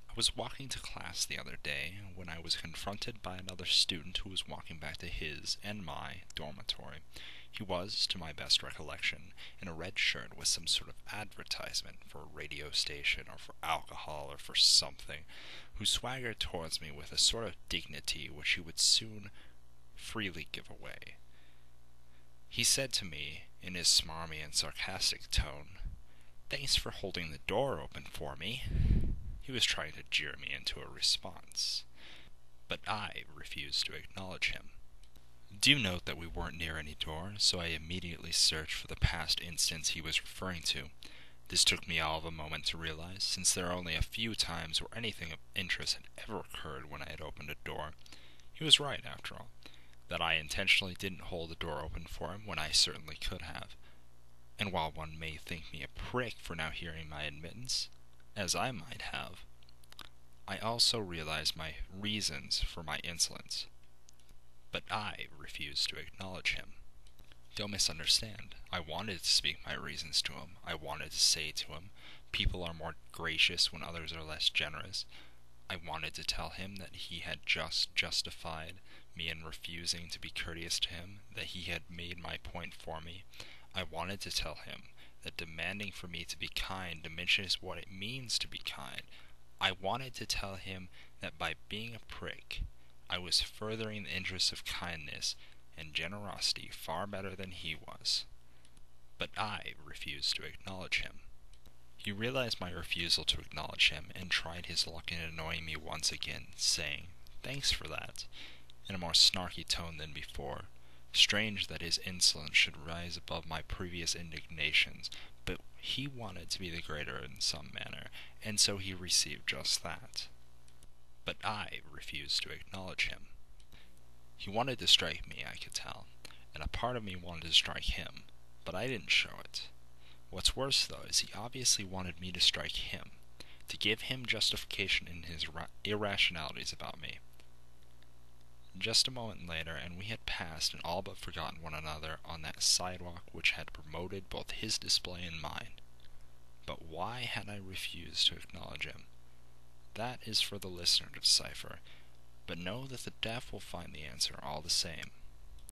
I was walking to class the other day when I was confronted by another student who was walking back to his and my dormitory. He was, to my best recollection, in a red shirt with some sort of advertisement for a radio station or for alcohol or for something, who swaggered towards me with a sort of dignity which he would soon freely give away. He said to me, in his smarmy and sarcastic tone, "Thanks for holding the door open for me." He was trying to jeer me into a response, but I refused to acknowledge him. Do note that we weren't near any door, so I immediately searched for the past instance he was referring to. This took me all of a moment to realize, since there are only a few times where anything of interest had ever occurred when I had opened a door. He was right, after all, that I intentionally didn't hold the door open for him when I certainly could have. And while one may think me a prick for now hearing my admittance, as I might have, I also realized my reasons for my insolence. But I refused to acknowledge him. Don't misunderstand. I wanted to speak my reasons to him. I wanted to say to him, people are more gracious when others are less generous. I wanted to tell him that he had just justified me in refusing to be courteous to him, that he had made my point for me. I wanted to tell him that demanding for me to be kind diminishes what it means to be kind. I wanted to tell him that by being a prick, I was furthering the interests of kindness and generosity far better than he was. But I refused to acknowledge him. He realized my refusal to acknowledge him and tried his luck in annoying me once again, saying, "Thanks for that," in a more snarky tone than before. Strange that his insolence should rise above my previous indignations, but he wanted to be the greater in some manner, and so he received just that. But I refused to acknowledge him. He wanted to strike me, I could tell, and a part of me wanted to strike him, but I didn't show it. What's worse, though, is he obviously wanted me to strike him, to give him justification in his irrationalities about me. Just a moment later, and we had passed and all but forgotten one another on that sidewalk which had promoted both his display and mine. But why had I refused to acknowledge him? That is for the listener to decipher, but know that the deaf will find the answer all the same.